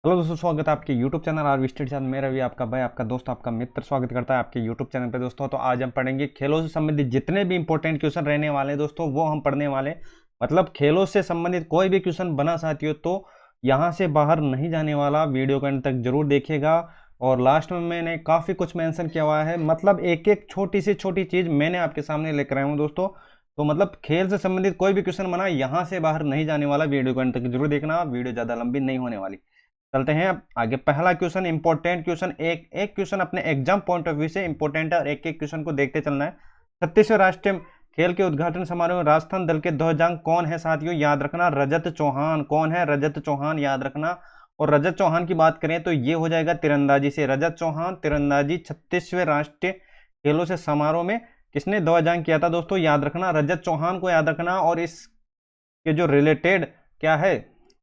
Hello दोस्तों, स्वागत है आपके YouTube channel are state channel. मेरा भी आपका भाई, आपका दोस्त, आपका मित्र स्वागत करता है आपके YouTube चैनल पे दोस्तों। तो आज हम पढ़ेंगे खेलों से संबंधित जितने भी इंपॉर्टेंट क्वेश्चन रहने वाले हैं दोस्तों, वो हम पढ़ने वाले हैं। मतलब खेलों से संबंधित कोई भी क्वेश्चन बना साथियों तो यहाँ से बाहर नहीं जाने वाला। वीडियो के अंत तक जरूर देखिएगा। और लास्ट में मैंने काफ़ी कुछ मेंशन किया हुआ है, मतलब एक एक छोटी से छोटी चीज़ मैंने आपके सामने लेकर आया हूँ दोस्तों। तो मतलब खेल से संबंधित कोई भी क्वेश्चन बना यहाँ से बाहर नहीं जाने वाला। वीडियो के अंत तक जरूर देखना, वीडियो ज़्यादा लंबी नहीं होने वाली। चलते हैं अब आगे। पहला क्वेश्चन इंपॉर्टेंट क्वेश्चन, एक एक क्वेश्चन अपने एग्जाम पॉइंट ऑफ व्यू से इंपॉर्टेंट है और एक एक क्वेश्चन को देखते चलना है। 36वें राष्ट्रीय खेल के उद्घाटन समारोह में राजस्थान दल के ध्वजांक कौन है साथियों? याद रखना, रजत चौहान। कौन है? रजत चौहान, याद रखना। और रजत चौहान की बात करें तो ये हो जाएगा तीरंदाजी से। रजत चौहान तीरंदाजी 36वें राष्ट्रीय खेलों से समारोह में किसने ध्वजांक किया था दोस्तों? याद रखना, रजत चौहान को याद रखना। और इसके जो रिलेटेड क्या है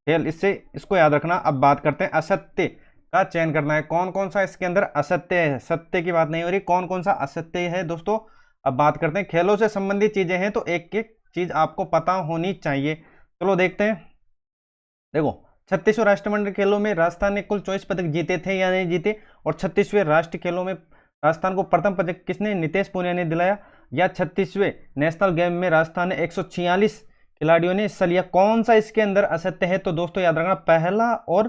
खेल, इससे इसको याद रखना। अब बात करते हैं असत्य का चयन करना है। कौन कौन सा इसके अंदर असत्य है? सत्य की बात नहीं हो रही, कौन कौन सा असत्य है दोस्तों। अब बात करते हैं, खेलों से संबंधित चीजें हैं तो एक एक चीज आपको पता होनी चाहिए। चलो देखते हैं। देखो, 36वें राष्ट्रमंडल खेलों में राजस्थान ने कुल 24 पदक जीते थे या नहीं जीते? और 36वें राष्ट्रीय खेलों में राजस्थान को प्रथम पदक किसने? नितेश पुनिया ने दिलाया। या 36वें नेशनल गेम में राजस्थान ने 146 खिलाड़ियों ने हिस्सा लिया। कौन सा इसके अंदर असत्य है? तो दोस्तों याद रखना, पहला और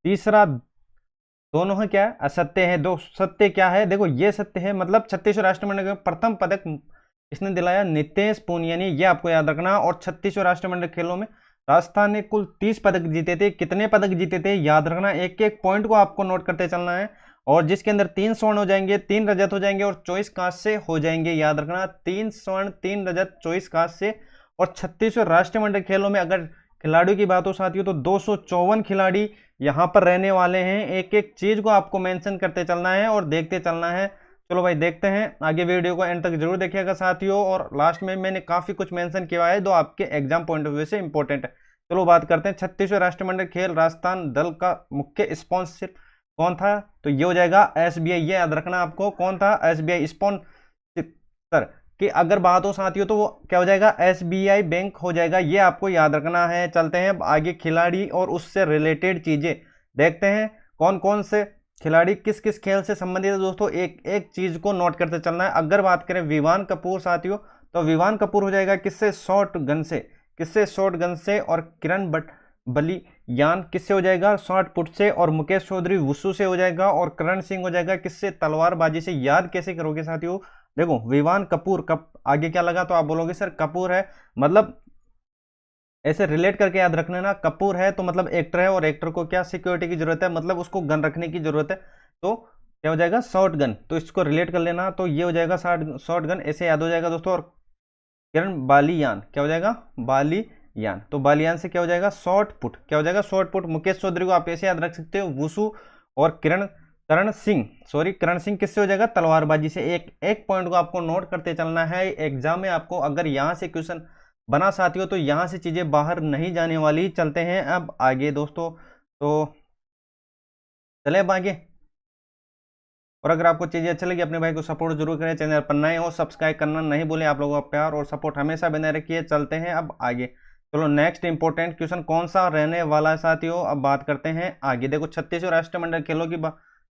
तीसरा दोनों है क्या है? असत्य है। दो सत्य क्या है? देखो ये सत्य है, मतलब 36वें राष्ट्रमंडल में प्रथम पदक किसने दिलाया? नितेश पुनिया ने, ये आपको याद रखना। और 36वें राष्ट्रमंडल खेलों में राजस्थान ने कुल 30 पदक जीते थे। कितने पदक जीते थे? याद रखना, एक एक पॉइंट को आपको नोट करते चलना है। और जिसके अंदर 3 स्वर्ण हो जाएंगे, 3 रजत हो जाएंगे और 24 कांस्य हो जाएंगे। याद रखना, 3 स्वर्ण, 3 रजत, 24 कांस्य। और 36वें राष्ट्रमंडल खेलों में अगर खिलाड़ियों की बात हो साथियों तो 254 खिलाड़ी यहाँ पर रहने वाले हैं। एक एक चीज को आपको मेंशन करते चलना है और देखते चलना है। चलो भाई देखते हैं आगे, वीडियो को एंड तक जरूर देखिएगा साथियों। और लास्ट में मैंने काफी कुछ मेंशन किया है जो आपके एग्जाम पॉइंट ऑफ व्यू से इंपॉर्टेंट है। चलो बात करते हैं, 36वें राष्ट्रमंडल खेल राजस्थान दल का मुख्य स्पॉन्सर कौन था? तो ये हो जाएगा एसबीआई। ये याद रखना आपको, कौन था? एसबीआई स्पॉन्सर की अगर बात हो साथियों तो वो क्या हो जाएगा? एसबीआई बैंक हो जाएगा। ये आपको याद रखना है। चलते हैं अब आगे, खिलाड़ी और उससे रिलेटेड चीजें देखते हैं। कौन कौन से खिलाड़ी किस किस खेल से संबंधित है दोस्तों, एक एक चीज को नोट करते चलना है। अगर बात करें विवान कपूर साथियों तो विवान कपूर हो जाएगा किससे? शॉर्ट गन से। किससे? शॉर्ट गन से। और किरण बलियान किससे हो जाएगा? शॉर्ट पुट से। और मुकेश चौधरी वुसु से हो जाएगा। और करण सिंह हो जाएगा किससे? तलवारबाजी से। याद कैसे करोगे साथियों? देखो विवान कपूर कप आगे क्या लगा तो आप बोलोगे सर कपूर है, मतलब ऐसे रिलेट करके याद रखने ना। कपूर है तो मतलब एक्टर है, और एक्टर को क्या सिक्योरिटी की जरूरत है, मतलब उसको गन रखने की जरूरत है। तो क्या हो जाएगा? Short gun. तो इसको रिलेट कर लेना, तो ये हो जाएगा शॉर्ट गन, ऐसे याद हो जाएगा दोस्तों। और किरण बालियान क्या हो जाएगा? बालियान। तो बालियान से क्या हो जाएगा? Short put. क्या हो जाएगा? Short put. मुकेश चौधरी को आप ऐसे याद रख सकते हो, वुसु। और करण सिंह किससे हो जाएगा? तलवारबाजी से। एक एक पॉइंट को आपको नोट करते चलना है। एग्जाम में आपको अगर यहां से क्वेश्चन बना साथियों तो यहां से चीजें बाहर नहीं जाने वाली। चलते हैं अब आगे दोस्तों, तो चले अब आगे। और अगर आपको चीजें अच्छी लगी, अपने भाई को सपोर्ट जरूर करें। चैनल पर नए हो सब्सक्राइब करना नहीं भूलें। आप लोगों का प्यार और सपोर्ट हमेशा बने रखिए। चलते हैं अब आगे। चलो नेक्स्ट इंपॉर्टेंट क्वेश्चन कौन सा रहने वाला है साथियों, अब बात करते हैं आगे। देखो 36वें राष्ट्रमंडल खेलों की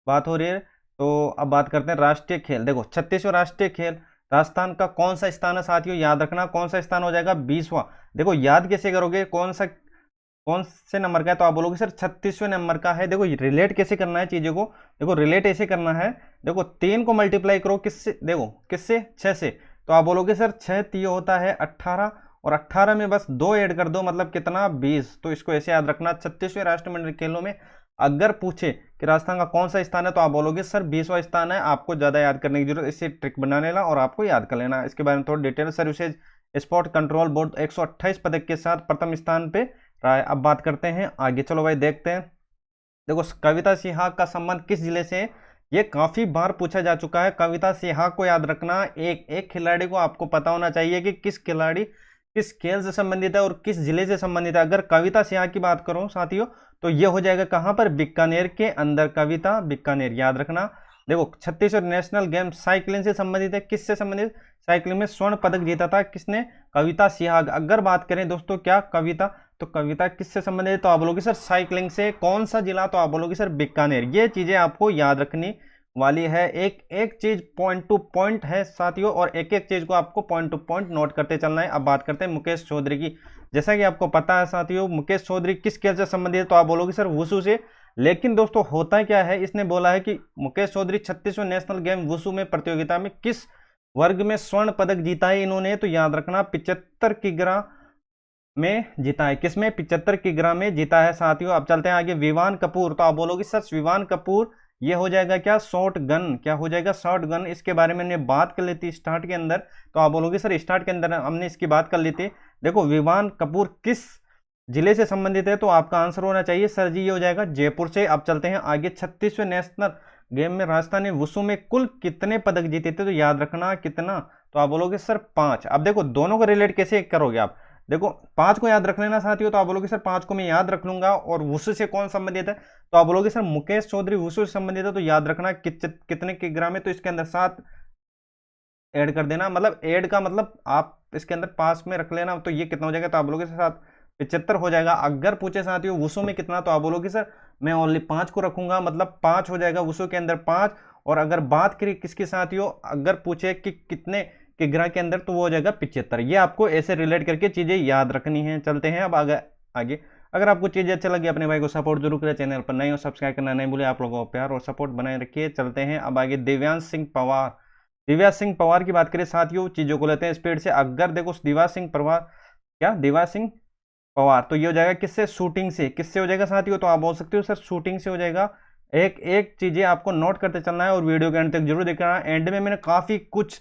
बात हो रही है, तो अब बात करते हैं राष्ट्रीय खेल। देखो 36वें राष्ट्रीय खेल राजस्थान का कौन सा स्थान है साथियों? याद रखना, कौन सा स्थान हो जाएगा? 20वां। देखो याद कैसे करोगे, कौन से नंबर का है? तो आप बोलोगे सर 36वें नंबर का है। देखो रिलेट कैसे करना है चीजों को, देखो रिलेट ऐसे करना है। देखो 3 को मल्टीप्लाई करो किससे? देखो किससे? 6 से। तो आप बोलोगे सर 6 3 होता है 18, और 18 में बस 2 ऐड कर दो, मतलब कितना? 20। तो इसको ऐसे याद रखना। 36वें राष्ट्रमंडल खेलों में अगर पूछे कि राजस्थान का कौन सा स्थान है तो आप बोलोगे सर 20वां स्थान है। आपको ज्यादा याद करने की जरूरत, इससे ट्रिक बना लेना और आपको याद कर लेना। इसके बारे में थोड़ी detail. Services sport control board 128 पदक के साथ प्रथम स्थान पे रहा है। अब बात करते हैं आगे। चलो भाई देखते हैं। देखो कविता सिन्हा का संबंध किस जिले से है? ये काफी बार पूछा जा चुका है। कविता सिन्हा को याद रखना। एक एक खिलाड़ी को आपको पता होना चाहिए कि किस खिलाड़ी किस खेल से संबंधित है और किस जिले से संबंधित है। अगर कविता सिन्हा की बात करो साथियों तो ये हो जाएगा कहां पर? बीकानेर के अंदर। कविता बीकानेर, याद रखना। देखो 36 नेशनल गेम साइकिलिंग से संबंधित है। किससे संबंधित? साइकिलिंग में स्वर्ण पदक जीता था किसने? कविता सिन्हा। अगर बात करें दोस्तों क्या कविता तो कविता किससे संबंधित है? तो आप बोलोगे सर साइकिलिंग से। कौन सा जिला? तो आप बोलोगे सर बीकानेर। ये चीजें आपको याद रखनी वाली है, एक एक चीज पॉइंट टू पॉइंट है साथियों, और एक एक चीज को आपको पॉइंट टू पॉइंट नोट करते चलना है। अब बात करते हैं मुकेश चौधरी की। जैसा कि आपको पता है साथियों, मुकेश चौधरी किस खेल से संबंधित है? तो आप बोलोगे सर वुशु से। लेकिन दोस्तों होता क्या है, इसने बोला है कि मुकेश चौधरी 36वें नेशनल गेम वुशु में प्रतियोगिता में किस वर्ग में स्वर्ण पदक जीता है इन्होंने? तो याद रखना 75 किग्रा में जीता है। किसमें? 75 किग्रा में जीता है साथियों। अब चलते हैं आगे, विवान कपूर। तो आप बोलोगे सर विवान कपूर ये हो जाएगा क्या? Short gun. क्या हो जाएगा? Short gun. इसके बारे में हमने बात कर ली थी स्टार्ट के अंदर। तो आप बोलोगे सर स्टार्ट के अंदर हमने इसकी बात कर ली थी। देखो विवान कपूर किस जिले से संबंधित है? तो आपका आंसर होना चाहिए सर जी ये हो जाएगा जयपुर से। अब चलते हैं आगे, 36वें नेशनल गेम में राजस्थान ने वुशु में कुल कितने पदक जीते थे? तो याद रखना कितना? तो आप बोलोगे सर 5। अब देखो दोनों को रिलेट कैसे करोगे आप? देखो 5 को याद रख लेना साथियों। तो आप बोलोगे सर 5 को मैं याद रख लूंगा, और वुशु से कौन संबंधित है? तो आप बोलोगे सर मुकेश चौधरी वुशु से संबंधित है। तो याद रखना कितने किग्रा में? तो इसके अंदर 7 ऐड कर देना, मतलब ऐड का मतलब आप इसके अंदर 5 में रख लेना। तो ये कितना हो जाएगा? तो आप बोलोगे सर 7 75 हो जाएगा। अगर पूछे साथियों वुशु में कितना, तो आप बोलोगे सर मैं ओनली 5 को रखूंगा, मतलब 5 हो जाएगा वुशु के अंदर 5। और अगर बात करें किसकी साथियों, अगर पूछे कि कितने किग्रा के अंदर, तो वो हो जाएगा 75। ये आपको ऐसे रिलेट करके चीजें याद रखनी है। चलते हैं अब आगे। अगर आपको चीजें अच्छा लगी अपने भाई को सपोर्ट जरूर करें, चैनल पर नए हो सब्सक्राइब करना नहीं भूले। आप लोगों को प्यार और सपोर्ट बनाए रखिए। चलते हैं अब आगे, दिव्यांश सिंह पवार। दिव्यांश सिंह पवार की बात करें साथियों, चीजों को लेते हैं स्पीड से। अगर देखो दिव्यांश सिंह पवार, क्या दिव्यांश सिंह पवार, तो ये हो जाएगा किससे? शूटिंग से। किससे हो जाएगा साथियों? तो आप बोल सकते हो सर शूटिंग से हो जाएगा। एक एक चीजें आपको नोट करते चलना है और वीडियो के एंड तक जरूर देखना है। एंड में मैंने काफी कुछ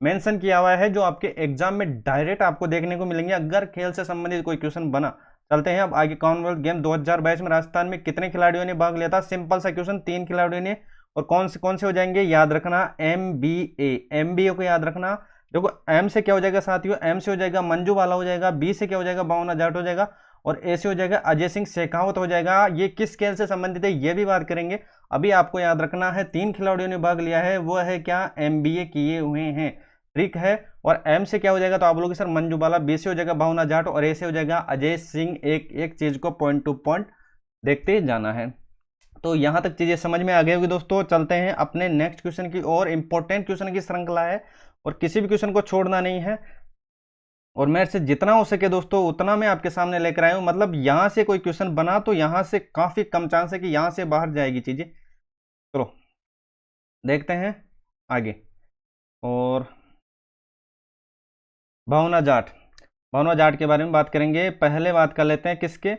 मेंशन किया हुआ है जो आपके एग्जाम में डायरेक्ट आपको देखने को मिलेंगे अगर खेल से संबंधित कोई क्वेश्चन बना। चलते हैं अब आगे, कॉमनवेल्थ गेम 2022 में राजस्थान में कितने खिलाड़ियों ने भाग लिया था? सिंपल सा क्वेश्चन, 3 खिलाड़ियों ने। और कौन से हो जाएंगे? याद रखना MBA को याद रखना। देखो एम से क्या हो जाएगा साथियों? एम से हो जाएगा मंजू वाला हो जाएगा। बी से क्या हो जाएगा? भावना जाट हो जाएगा। और ए से हो जाएगा अजय सिंह शेखावत हो जाएगा। ये किस खेल से संबंधित है ये भी बात करेंगे। अभी आपको याद रखना है 3 खिलाड़ियों ने भाग लिया है, वो है क्या? MBA किए हुए हैं, ठीक है। और एम से क्या हो जाएगा? तो आप बोलोगे सर मंजू बाला। बी से हो जाएगा भावना जाट, और ए से हो जाएगा अजय सिंह। एक एक चीज को पॉइंट टू पॉइंट देखते जाना है। तो यहां तक चीजें समझ में आ गई होगी दोस्तों। चलते हैं अपने नेक्स्ट क्वेश्चन की और। इंपॉर्टेंट क्वेश्चन की श्रृंखला है और किसी भी क्वेश्चन को छोड़ना नहीं है, और मेरे से जितना हो सके दोस्तों उतना मैं आपके सामने लेकर आया हूं। मतलब यहां से कोई क्वेश्चन बना तो यहां से काफी कम चांस है कि यहां से बाहर जाएगी चीजें। चलो देखते हैं आगे। और भावना जाट के बारे में बात करेंगे। पहले बात कर लेते हैं किसके?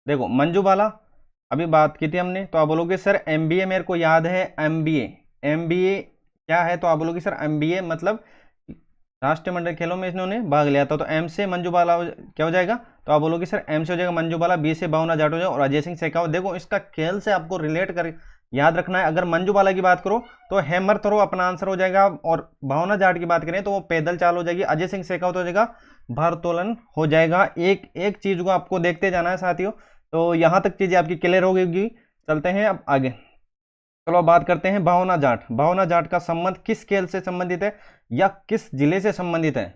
देखो मंजू बाला अभी बात की थी हमने। तो आप बोलोगे सर MBA मेरे को याद है। MBA क्या है? तो आप बोलोगे सर MBA मतलब राष्ट्रीय मंडल खेलों में इन्होंने भाग लिया था। तो एम से मंजू बाला क्या हो जाएगा? तो आप बोलोगे सर एम से हो जाएगा मंजू बाला। बी से भावना जाट हो जाएगा, और अजय सिंह शेखावत। देखो इसका खेल से आपको रिलेट कर याद रखना है। अगर मंजू बाला की बात करो तो हैमर थ्रो अपना आंसर हो जाएगा, और भावना जाट की बात करें तो वो पैदल चाल हो जाएगी। अजय सिंह शेखावत हो जाएगा भारोत्तोलन हो जाएगा। एक एक चीज को आपको देखते जाना है साथियों। तो यहां तक चीजें आपकी क्लियर हो गई। चलते हैं अब आगे। चलो बात करते हैं भावना जाट का संबंध किस खेल से संबंधित है या किस जिले से संबंधित है?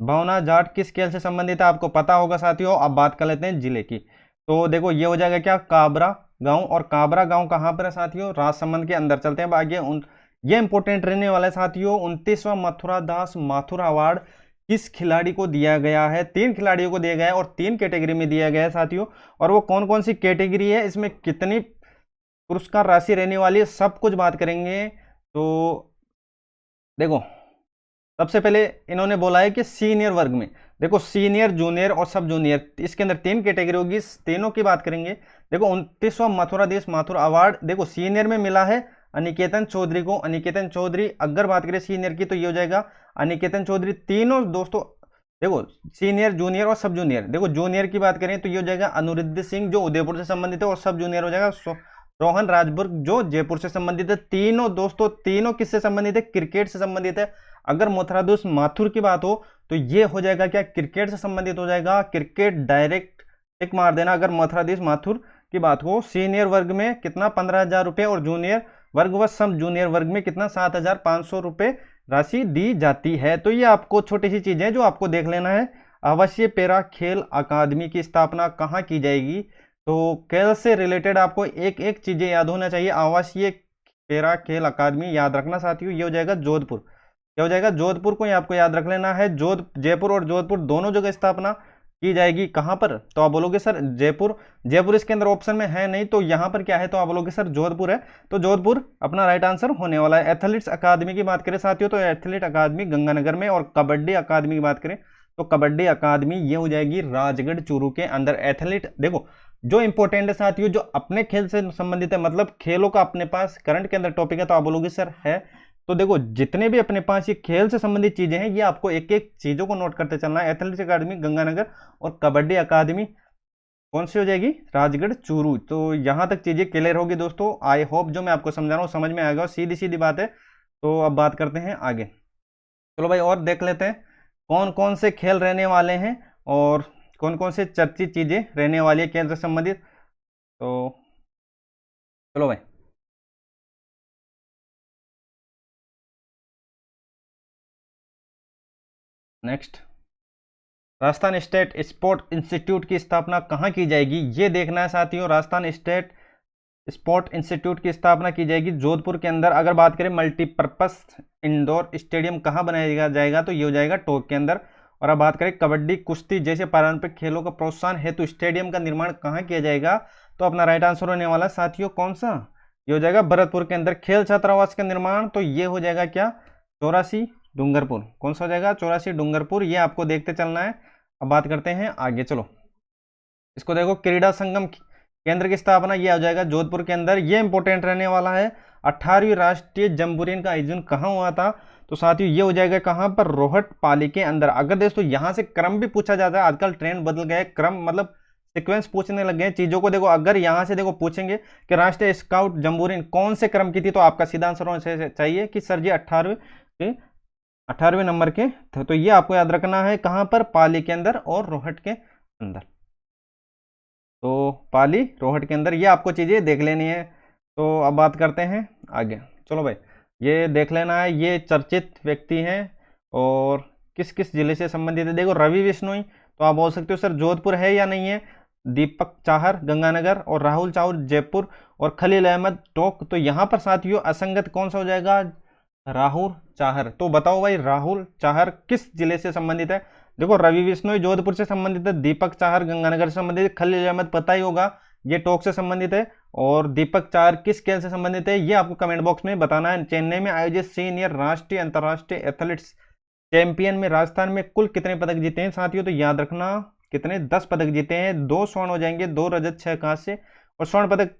भावना जाट किस खेल से संबंधित है आपको पता होगा साथियों। अब बात कर लेते हैं जिले की। तो देखो ये हो जाएगा क्या? काबरा गांव। और काबरा गांव कहां पर है साथियों? राजसमंद के अंदर। चलते हैं अब आगे। ये इंपोर्टेंट रहने वाला है साथियों। 29वां मथुरा दास माथुर अवार्ड किस खिलाड़ी को दिया गया है? 3 खिलाड़ियों को दिया गया है, और 3 कैटेगरी में दिया गया है साथियों। और वो कौन कौन सी कैटेगरी है, इसमें कितनी पुरस्कार राशि रहने वाली है, सब कुछ बात करेंगे। तो देखो सबसे पहले इन्होंने बोला है कि सीनियर वर्ग में। देखो सीनियर, जूनियर और सब जूनियर, इसके अंदर 3 कैटेगरी होगी, तीनों की बात करेंगे। देखो 29वां मथुरा देश माथुर अवार्ड देखो सीनियर में मिला है अनिकेतन चौधरी को। अनिकेतन चौधरी अगर बात करें सीनियर की तो ये हो जाएगा अनिकेतन चौधरी। तीनों दोस्तों देखो सीनियर, जूनियर और सब जूनियर। देखो जूनियर की बात करें तो ये हो जाएगा अनुरुद्ध सिंह जो उदयपुर से संबंधित है, और सब जूनियर हो जाएगा रोहन राजबुर्ग जो जयपुर से संबंधित है। तीनों दोस्तों तीनों किससे संबंधित है? क्रिकेट से संबंधित है। अगर मथुराधीश माथुर की बात हो तो ये हो जाएगा क्या? क्रिकेट से संबंधित हो जाएगा। क्रिकेट डायरेक्ट टिक मार देना अगर मथुराधीश माथुर की बात हो। सीनियर वर्ग में कितना? 15,000 रुपये, और जूनियर वर्ग व सब जूनियर वर्ग में कितना? 7,500 रुपये राशि दी जाती है। तो ये आपको छोटी सी चीजें जो आपको देख लेना है। आवासीय पैरा खेल अकादमी की स्थापना कहाँ की जाएगी? तो खेल से रिलेटेड आपको एक एक चीजें याद होना चाहिए। आवासीय पैरा खेल अकादमी याद रखना साथियों, ये हो जाएगा जोधपुर। क्या हो जाएगा? जोधपुर को ही आपको याद रख लेना है। जयपुर और जोधपुर दोनों जगह स्थापना की जाएगी। कहां पर? तो आप बोलोगे सर जयपुर। जयपुर इसके अंदर ऑप्शन में है नहीं, तो यहां पर क्या है? तो आप बोलोगे सर जोधपुर है। तो जोधपुर अपना राइट आंसर होने वाला है। एथलीट्स अकादमी की बात करें साथियों, तो एथलीट अकादमी गंगानगर में, और कबड्डी अकादमी की बात करें तो कबड्डी अकादमी ये हो जाएगी राजगढ़ चूरू के अंदर। एथलीट देखो जो इंपॉर्टेंट है साथियों, जो अपने खेल से संबंधित है, मतलब खेलों का अपने पास करंट के अंदर टॉपिक है, तो आप बोलोगे सर है। तो देखो जितने भी अपने पास ये खेल से संबंधित चीजें हैं, ये आपको एक एक चीजों को नोट करते चलना है। एथलेटिक्स अकादमी गंगानगर और कबड्डी अकादमी कौन सी हो जाएगी? राजगढ़ चूरू। तो यहां तक चीजें क्लियर होगी दोस्तों। आई होप जो मैं आपको समझा रहा हूँ समझ में आएगा, सीधी सीधी बात है। तो अब बात करते हैं आगे। चलो भाई और देख लेते हैं कौन कौन से खेल रहने वाले हैं और कौन कौन से चर्चित चीजें रहने वाली है खेल से संबंधित। तो चलो भाई next, Rajasthan state sport institute की स्थापना कहाँ की जाएगी? ये देखना है साथियों। राजस्थान स्टेट स्पोर्ट इंस्टीट्यूट की स्थापना की जाएगी जोधपुर के अंदर। अगर बात करें मल्टीपर्पस इंडोर स्टेडियम कहाँ बनाया जाएगा, तो ये हो जाएगा टोंक के अंदर। और अब बात करें कबड्डी कुश्ती जैसे पारंपरिक खेलों का प्रोत्साहन हेतु स्टेडियम का निर्माण कहाँ किया जाएगा? तो अपना राइट आंसर होने वाला साथियों कौन सा? ये हो जाएगा भरतपुर के अंदर। खेल छात्रावास का निर्माण, तो ये हो जाएगा क्या? 84 डूंगरपुर। कौन सा हो जाएगा? 84 डूंगरपुर। ये आपको देखते चलना है। अब बात करते हैं आगे। चलो इसको देखो, क्रीड़ा संगम केंद्र की स्थापना ये हो जाएगा जोधपुर के अंदर। ये इंपॉर्टेंट रहने वाला है। 18वीं राष्ट्रीय जम्बूरीन का आयोजन कहाँ हुआ था? तो साथियों ये हो जाएगा कहाँ पर? रोहट पाली के अंदर। अगर दोस्तों यहाँ से क्रम भी पूछा जाता है, आजकल ट्रेंड बदल गए, क्रम मतलब सीक्वेंस पूछने लग गए चीजों को। देखो अगर यहाँ से देखो पूछेंगे कि राष्ट्रीय स्काउट जम्बूरीन कौन से क्रम की थी, तो आपका सीधा आंसर होना चाहिए कि सर जी 18वें नंबर के थे। तो ये आपको याद रखना है कहाँ पर? पाली के अंदर और रोहट के अंदर। तो पाली रोहट के अंदर ये आपको चीजें देख लेनी है। तो अब बात करते हैं आगे। चलो भाई ये देख लेना है, ये चर्चित व्यक्ति हैं और किस किस जिले से संबंधित है। देखो रवि बिश्नोई, तो आप बोल सकते हो सर जोधपुर है या नहीं है। दीपक चाहर गंगानगर और राहुल चाउर जयपुर और खलील अहमद टोंक। तो यहाँ पर साथियों असंगत कौन सा हो जाएगा? राहुल चाहर। तो बताओ भाई राहुल चाहर किस जिले से संबंधित है? देखो रवि बिश्नोई जोधपुर से संबंधित है, दीपक चाहर गंगानगर से संबंधित है, खलील अहमद पता ही होगा ये टोंक से संबंधित है, और दीपक चाहर किस खेल से संबंधित है ये आपको कमेंट बॉक्स में बताना है। चेन्नई में आयोजित सीनियर राष्ट्रीय अंतर्राष्ट्रीय एथलेटिक्स चैंपियन में राजस्थान में कुल कितने पदक जीते हैं साथियों? तो याद रखना कितने? 10 पदक जीते हैं। 2 स्वर्ण हो जाएंगे, 2 रजत, 6 कांस्य और स्वर्ण पदक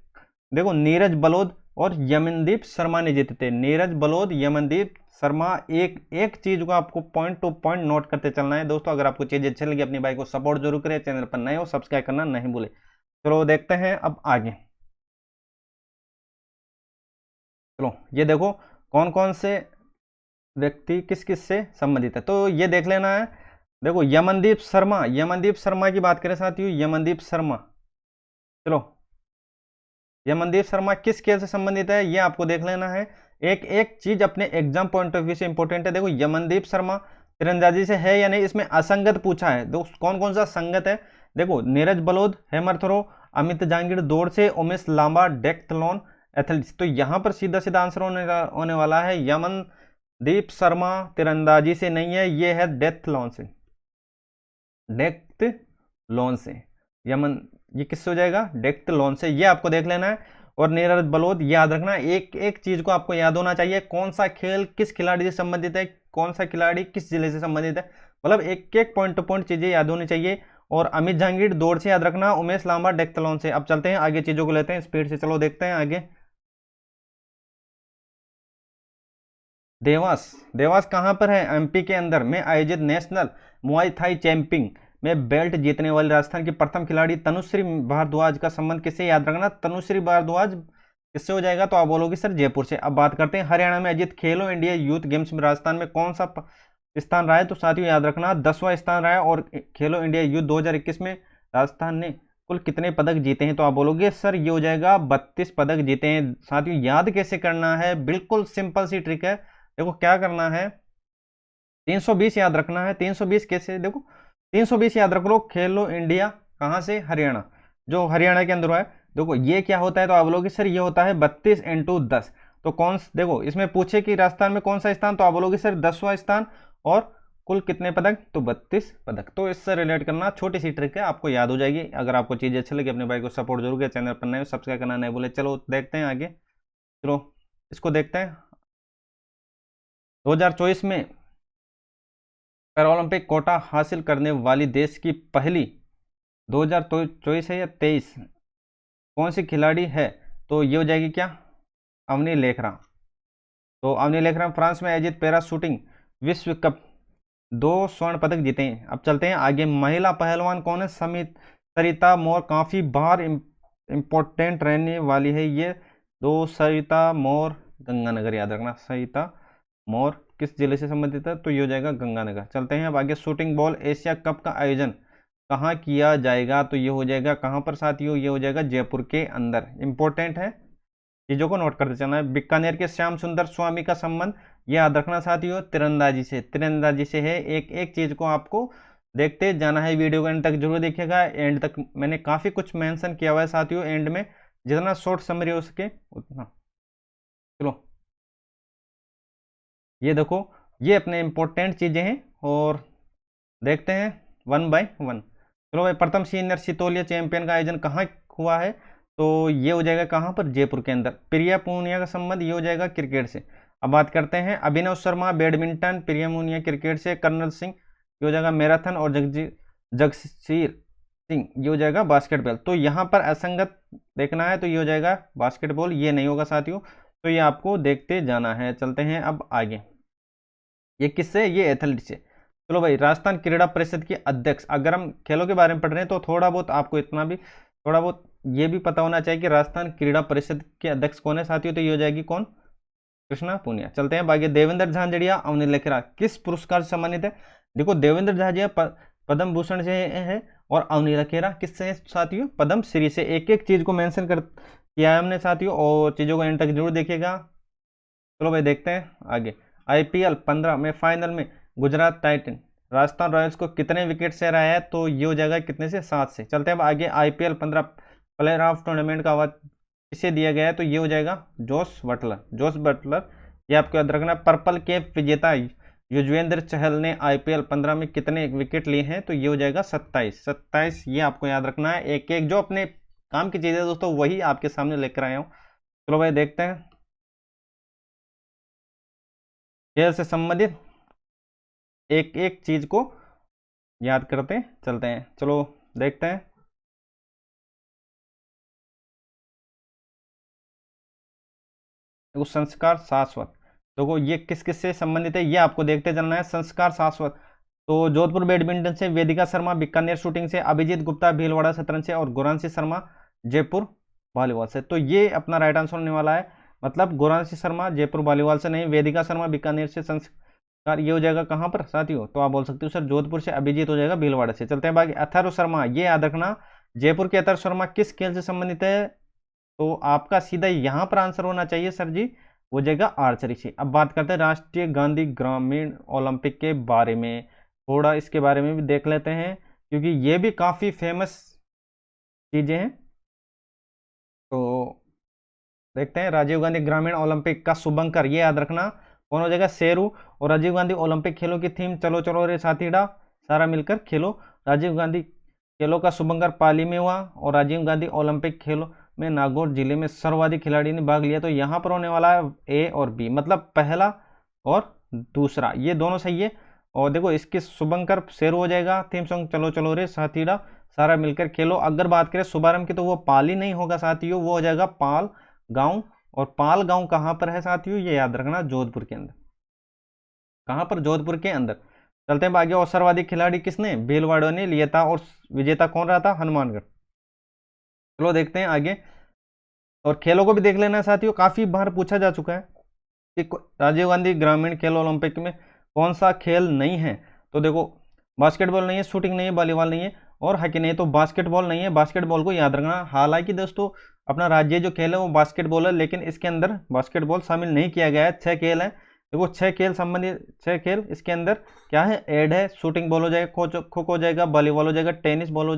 देखो नीरज बलोद और यमनदीप शर्मा ने जीते थे। नीरज बलोद, यमनदीप शर्मा। एक एक चीज को आपको पॉइंट टू पॉइंट नोट करते चलना है दोस्तों। अगर आपको चीज अच्छी लगी अपनी भाई को सपोर्ट जरूर करें, चैनल पर नए हो सब्सक्राइब करना नहीं भूले। चलो देखते हैं अब आगे। चलो ये देखो कौन कौन से व्यक्ति किस किस से संबंधित है, तो ये देख लेना है। देखो यमनदीप शर्मा, यमनदीप शर्मा की बात करें साथियों, यमनदीप शर्मा। चलो यमनदीप शर्मा किस खेल से संबंधित है ये आपको देख लेना है। एक एक चीज अपने एग्जाम पॉइंट ऑफ व्यू से इंपॉर्टेंट है। देखो यमनदीप शर्मा तीरंदाजी से है या नहीं, इसमें असंगत पूछा है। देखो कौन कौन सा संगत है? देखो नीरज बलोद हैमर थ्रो, अमित जांगीर दौड़ से, उमेश लांबा डेक्थलॉन एथलेटिक्स। तो यहां पर सीधा सीधा आंसर होने वाला है यमनदीप शर्मा तीरंदाजी से नहीं है, ये है डेथलॉन से। डेक्थलॉन से यमन, ये किससे हो जाएगा? डेक्थलॉन से। ये आपको देख लेना है। और नीरज बलोद याद रखना, एक एक चीज को आपको याद होना चाहिए। कौन सा खेल किस खिलाड़ी से संबंधित है, कौन सा खिलाड़ी किस जिले से संबंधित है, मतलब एक एक पॉइंट टू पॉइंट चीजें याद होनी चाहिए। और अमित जहांगीर दौड़ से याद रखना, उमेश लांबा डेक्थलॉन से। अब चलते हैं आगे, चीजों को लेते हैं स्पीड से। चलो देखते हैं आगे। देवास, देवास कहां पर है? एमपी के अंदर में आयोजित नेशनल मुआई थाई चैंपियन में बेल्ट जीतने वाली राजस्थान की प्रथम खिलाड़ी तनुश्री भारद्वाज का संबंध किससे? याद रखना तनुश्री भारद्वाज किससे हो जाएगा? तो आप बोलोगे सर जयपुर से। अब बात करते हैं हरियाणा में आयोजित खेलो इंडिया यूथ गेम्स में राजस्थान में कौन सा स्थान रहा है? तो साथियों याद रखना 10वां स्थान रहा है। और खेलो इंडिया यूथ 2021 में राजस्थान ने कुल कितने पदक जीते हैं? तो आप बोलोगे सर ये हो जाएगा 32 पदक जीते हैं। साथियों याद कैसे करना है? बिल्कुल सिंपल सी ट्रिक है। देखो क्या करना है, 320 याद रखना है। 320 कैसे? देखो 320 याद रख लो। खेलो इंडिया कहाँ से? हरियाणा, जो हरियाणा के अंदर है। देखो ये क्या होता है, तो आप बोलोगे सर ये होता है 32 × 10। तो कौन, देखो इसमें पूछे कि राजस्थान में कौन सा स्थान, तो आप बोलोगे सर 10वां स्थान। और कुल कितने पदक, तो 32 पदक। तो इससे रिलेट करना छोटी सी ट्रिक है, आपको याद हो जाएगी। अगर आपको चीज़ अच्छी लगी अपने भाई को सपोर्ट जरूर किया, चैनल पर नए सब्सक्राइब करना नहीं बोले। चलो देखते हैं आगे, चलो इसको देखते हैं। 2024 में पैरालंपिक कोटा हासिल करने वाली देश की पहली, 2024 है या 23, कौन सी खिलाड़ी है? तो ये हो जाएगी क्या? अवनी लेखरा। तो अवनी लेखरा फ्रांस में आयोजित पैरा शूटिंग विश्व कप 2 स्वर्ण पदक जीते हैं। अब चलते हैं आगे, महिला पहलवान कौन है? सरिता मोर, काफी बार इंपॉर्टेंट रहने वाली है ये। दो, सरिता मोर गंगानगर, याद रखना। सरिता मोर किस जिले से संबंधित है? तो ये हो जाएगा गंगानगर। चलते हैं अब आगे, शूटिंग बॉल एशिया कप का आयोजन कहाँ किया जाएगा? तो ये हो जाएगा कहाँ पर साथियों? ये हो जाएगा जयपुर के अंदर। इंपॉर्टेंट है, चीजों को नोट करते चलना है। बीकानेर के श्याम सुंदर स्वामी का संबंध, ये याद रखना साथियों, तीरंदाजी से, तीरंदाजी से है। एक एक चीज को आपको देखते जाना है, वीडियो को एंड तक जरूर देखिएगा। एंड तक मैंने काफी कुछ मेंशन किया हुआ है साथियों, एंड में जितना शॉर्ट समरी हो सके उतना। चलो ये देखो, ये अपने इंपॉर्टेंट चीजें हैं और देखते हैं 1 बाय 1। चलो भाई, प्रथम सीनियर सितोलिया चैंपियन का आयोजन कहाँ हुआ है? तो ये हो जाएगा कहाँ पर? जयपुर के अंदर। प्रिया पूनिया का संबंध, ये हो जाएगा क्रिकेट से। अब बात करते हैं अभिनव शर्मा बैडमिंटन, प्रिया पूनिया क्रिकेट से, कर्नल सिंह ये हो जाएगा मैराथन, और जगसीर सिंह ये हो जाएगा बास्केटबॉल। तो यहाँ पर असंगत देखना है, तो ये हो जाएगा बास्केटबॉल, ये नहीं होगा साथियों। तो ये आपको देखते जाना है। चलते हैं अब आगे, ये किससे? ये एथलीट से। चलो भाई, राजस्थान क्रीड़ा परिषद के अध्यक्ष, अगर हम खेलों के बारे में पढ़ रहे हैं तो थोड़ा बहुत आपको इतना भी, थोड़ा बहुत ये भी पता होना चाहिए कि राजस्थान क्रीड़ा परिषद के अध्यक्ष कौन है साथियों। तो ये हो जाएगी कौन? कृष्णा पूनिया। चलते हैं आगे, देवेंद्र झांझड़िया अवनी लेखरा किस पुरस्कार से सम्मानित है? देखो देवेंद्र झांझड़िया पद्म भूषण से है, और अवनी लेखरा किससे है साथियों? पद्म श्री से। एक एक चीज को मेंशन कर किया है हमने साथियों, और चीजों को एंड तक जरूर देखिएगा। चलो भाई देखते हैं आगे, IPL 15 में फाइनल में गुजरात टाइटन राजस्थान रॉयल्स को कितने विकेट से हराया है? तो ये हो जाएगा कितने से? 7 से। चलते हैं अब आगे, IPL 15 प्लेयर ऑफ टूर्नामेंट का अवार्ड किसे दिया गया है? तो ये हो जाएगा जोस बटलर। जोस बटलर, ये आपको याद रखना। पर्पल कैप विजेता युजवेंद्र चहल ने IPL 15 में कितने विकेट लिए हैं? तो ये हो जाएगा 27। 27 ये आपको याद रखना है। एक एक जो अपने काम की चीज़ है दोस्तों, वही आपके सामने लेकर आया हूँ। चलो भाई देखते हैं, खेल से संबंधित एक एक चीज को याद करते चलते हैं। चलो देखते हैं, देखो संस्कार शाश्वत, देखो ये किस किस से संबंधित है, ये आपको देखते चलना है। संस्कार शाश्वत, तो जोधपुर बैडमिंटन से, वेदिका शर्मा बीकानेर शूटिंग से, अभिजीत गुप्ता भीलवाड़ा शतरंज से, और गुरांशी शर्मा जयपुर वॉलीबॉल से। तो ये अपना राइट आंसर होने वाला है, मतलब गुरांशी शर्मा जयपुर वॉलीबॉल से नहीं, वेदिका शर्मा बीकानेर से। संस्कार ये हो जाएगा कहाँ पर साथियों? तो आप बोल सकते हो सर जोधपुर से, अभिजीत हो जाएगा भीलवाड़ा से। चलते हैं बाकी, अथर्व शर्मा, ये याद रखना, जयपुर के अथर्व शर्मा किस खेल से संबंधित है? तो आपका सीधा यहाँ पर आंसर होना चाहिए सर जी, हो जाएगा आर्चरी से। अब बात करते हैं राष्ट्रीय गांधी ग्रामीण ओलंपिक के बारे में, थोड़ा इसके बारे में भी देख लेते हैं, क्योंकि ये भी काफ़ी फेमस चीज़ें हैं। तो देखते हैं, राजीव गांधी ग्रामीण ओलंपिक का शुभंकर, ये याद रखना कौन हो जाएगा? शेरू। और राजीव गांधी ओलंपिक खेलों की थीम, चलो चलो रे साथीड़ा सारा मिलकर खेलो। राजीव गांधी खेलों का शुभंकर पाली में हुआ, और राजीव गांधी ओलंपिक खेलों में नागौर जिले में सर्वाधिक खिलाड़ी ने भाग लिया। तो यहाँ पर होने वाला है A और B, मतलब पहला और दूसरा, ये दोनों सही है। और देखो इसके शुभंकर शेरू हो जाएगा, थीम सॉन्ग चलो चलो रे साथीड़ा सारा मिलकर खेलो। अगर बात करें शुभारंभ की, तो वो पाली नहीं होगा साथियों, वो हो जाएगा पाल गांव। और पाल गांव कहाँ पर है साथियों? ये याद रखना, जोधपुर के अंदर। कहाँ पर? जोधपुर के अंदर। चलते हैं आगे, और सर्वाधिक खिलाड़ी किसने? भीलवाड़ा ने लिया था, और विजेता कौन रहा था? हनुमानगढ़। चलो देखते हैं आगे, और खेलों को भी देख लेना साथियों, काफी बार पूछा जा चुका है कि राजीव गांधी ग्रामीण खेल ओलंपिक में कौन सा खेल नहीं है? तो देखो बास्केटबॉल नहीं है, शूटिंग नहीं है, वॉलीबॉल नहीं है, और हॉकी नहीं है। तो बास्केटबॉल नहीं है, बास्केटबॉल को याद रखना। हालांकि दोस्तों अपना राज्य जो खेल है वो बास्केटबॉल है, लेकिन इसके अंदर बास्केटबॉल शामिल नहीं किया गया है। 6 खेल है, देखो 6 खेल संबंधित, 6 खेल इसके अंदर क्या है, ऐड है। शूटिंग बॉल हो जाएगा, खो खो हो जाएगा, वॉलीबॉल हो जाएगा, टेनिस बॉल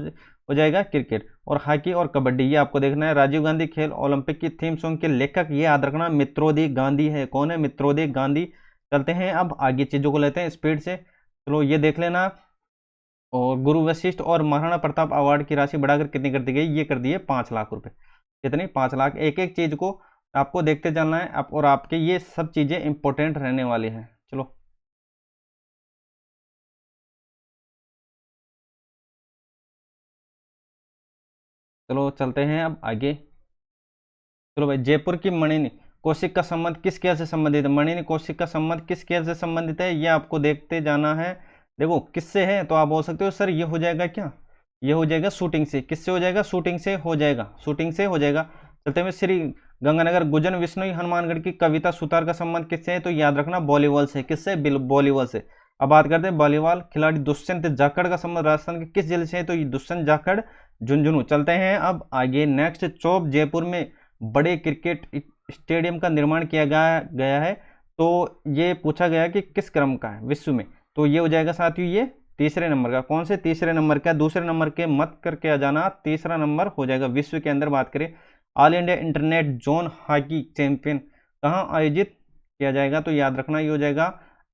हो जाएगा, क्रिकेट और हॉकी और कबड्डी, ये आपको देखना है। राजीव गांधी खेल ओलंपिक की थीम सॉन्ग के लेखक ये याद रखना मित्रोदय गांधी है। कौन है, मित्रोदय गांधी। चलते हैं अब आगे चीजों को लेते हैं स्पीड से, चलो ये देख लेना। और गुरु वशिष्ठ और महाराणा प्रताप अवार्ड की राशि बढ़ाकर कितनी कर दी गई, ये कर दी है 5 लाख रुपए। कितनी, 5 लाख। एक एक चीज को आपको देखते चलना है आप, और आपके ये सब चीजें इंपॉर्टेंट रहने वाली हैं। चलो चलो चलते हैं अब आगे। चलो भाई, जयपुर की मणिनी कौशिक का संबंध किस खेल से संबंधित है, मणिनी कौशिक का संबंध किस खेल से संबंधित है, ये आपको देखते जाना है। देखो किससे है, तो आप बोल सकते हो सर ये हो जाएगा क्या, ये हो जाएगा शूटिंग से। किससे हो जाएगा, शूटिंग से हो जाएगा, शूटिंग से हो जाएगा। चलते हुए श्री गंगानगर गुजन विश्नोई हनुमानगढ़ की कविता सुतार का संबंध किससे है, तो याद रखना वॉलीबॉल से। किससे, वॉलीबॉल से। अब बात करते हैं वॉलीबॉल खिलाड़ी दुष्यंत जाखड़ का संबंध राजस्थान के किस जिले से है, तो ये दुष्यंत जाखड़ झुंझुनू। चलते हैं अब आगे नेक्स्ट। चौक जयपुर में बड़े क्रिकेट स्टेडियम का निर्माण किया गया है, तो ये पूछा गया कि किस क्रम का है विश्व में, तो ये हो जाएगा साथियों ये तीसरे नंबर का। कौन से, तीसरे नंबर का। दूसरे नंबर के मत करके आ जाना, तीसरा नंबर हो जाएगा। विश्व के अंदर बात करें, all India internet zone hockey champion कहाँ आयोजित किया जाएगा, तो याद रखना ये हो जाएगा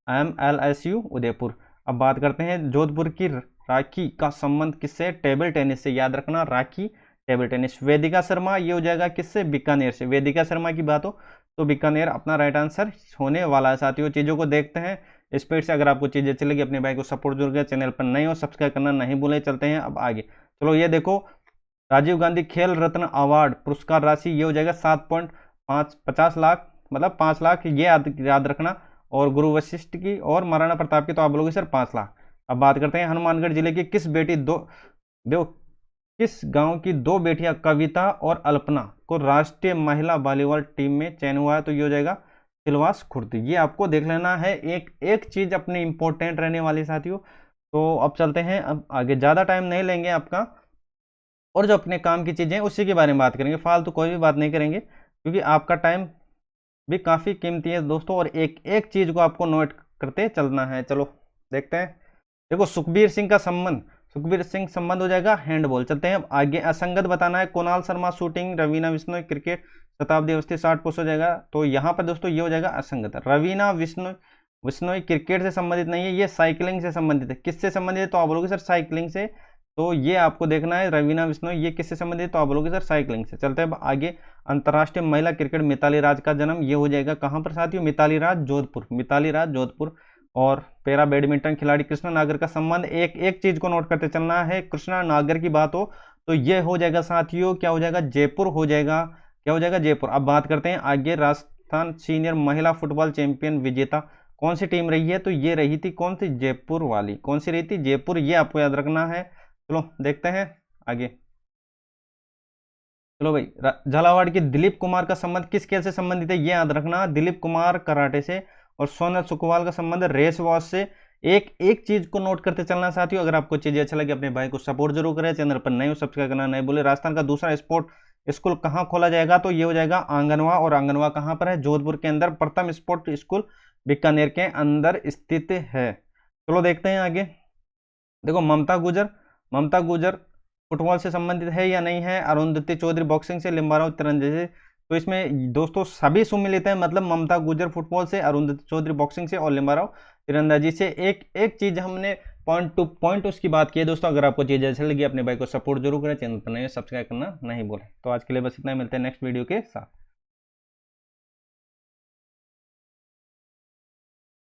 MLSU उदयपुर। अब बात करते हैं जोधपुर की राखी का संबंध किससे, टेबल टेनिस से। याद रखना राखी टेबल टेनिस। वेदिका शर्मा ये हो जाएगा किससे, बीकानेर से। वेदिका शर्मा की बात हो तो बीकानेर अपना राइट आंसर होने वाला है। साथियों चीजों को देखते हैं स्पीड से। अगर आपको चीजें अच्छी लगी अपने भाई को सपोर्ट जरूर करें, चैनल पर नए हो सब्सक्राइब करना नहीं भूलें। चलते हैं अब आगे। चलो ये देखो, राजीव गांधी खेल रत्न अवार्ड पुरस्कार राशि ये हो जाएगा 7.50 लाख, मतलब 5 लाख, ये याद रखना। और गुरु वशिष्ठ की और महाराणा प्रताप की तो आप बोलोगे सर 5 लाख। अब बात करते हैं हनुमानगढ़ जिले की किस बेटी दो किस गांव की 2 बेटियां कविता और अल्पना को राष्ट्रीय महिला वॉलीबॉल टीम में चयन हुआ है, तो ये हो जाएगा सिलवास खुर्द। ये आपको देख लेना है, एक एक चीज अपनी इंपॉर्टेंट रहने वाली साथियों। तो अब चलते हैं अब आगे, ज्यादा टाइम नहीं लेंगे आपका, और जो अपने काम की चीजें उसी के बारे में बात करेंगे, फालतू कोई भी बात नहीं करेंगे, क्योंकि आपका टाइम भी काफी कीमती है दोस्तों, और एक एक चीज को आपको नोट करते चलना है। चलो देखते हैं। देखो सुखबीर सिंह का संबंध, सुखबीर सिंह संबंध हो जाएगा हैंडबॉल। चलते हैं अब आगे। असंगत बताना है, कुणाल शर्मा शूटिंग, रवीना बिश्नोई क्रिकेट, शताब्दी अवस्थी 60 हो जाएगा, तो यहाँ पर दोस्तों ये हो जाएगा असंगत। रवीना बिश्नोई क्रिकेट से संबंधित नहीं है, ये साइकिलिंग से संबंधित है। किससे संबंधित है, तो आप बोलोगे सर साइकिलिंग से, तो ये आपको देखना है। रवीना बिश्नोई ये किससे संबंधित है, तो आप बोलोगे सर साइकिलिंग से। चलते हैं आगे। अंतर्राष्ट्रीय महिला क्रिकेट मिताली राज का जन्म ये हो जाएगा कहां पर साथियों, मिताली राज जोधपुर, मिताली राज जोधपुर। और पैरा बैडमिंटन खिलाड़ी कृष्णा नागर का संबंध, एक एक चीज को नोट करते चलना है। कृष्णा नागर की बात हो तो ये हो जाएगा साथियों, क्या हो जाएगा, जयपुर हो जाएगा। क्या हो जाएगा, जयपुर। अब बात करते हैं आगे। राजस्थान सीनियर महिला फुटबॉल चैंपियन विजेता कौन सी टीम रही है, तो ये रही थी कौन सी, जयपुर वाली। कौन सी रही थी, जयपुर, ये आपको याद रखना है। चलो देखते हैं आगे। चलो भाई, झालावाड़ के दिलीप कुमार का संबंध किस खेल से संबंधित है, ये याद रखना। दिलीप कुमार कराटे से, और सोनल सुखवाल का संबंध रेस वॉश से। एक एक चीज को नोट करते चलना साथियों। अगर आपको चीजें अच्छा लगे अपने भाई को सपोर्ट जरूर करें, चैनल पर नए हो सब्सक्राइब करना नहीं भूले। राजस्थान का दूसरा स्पोर्ट स्कूल कहाँ खोला जाएगा, तो ये हो जाएगा आंगनवा, और आंगनवा कहाँ पर है, जोधपुर के अंदर। प्रथम स्पोर्ट स्कूल बीकानेर के अंदर स्थित है। चलो देखते हैं आगे। देखो ममता गुजर फुटबॉल से संबंधित है या नहीं है, अरुंधति चौधरी बॉक्सिंग से, लिम्बाराव तिरंदाजी से। तो इसमें दोस्तों सभी सुमिलित है, मतलब ममता गुजर फुटबॉल से, अरुंधति चौधरी बॉक्सिंग से, और लिम्बाराव तिरंदाजी से। एक एक चीज हमने पॉइंट टू पॉइंट उसकी बात की है दोस्तों। अगर आपको चीज अच्छी लगी अपने भाई को सपोर्ट जरूर करें, चैनल पर नए सब्सक्राइब करना नहीं भूलें। तो आज के लिए बस इतना ही, मिलते हैं नेक्स्ट वीडियो के साथ।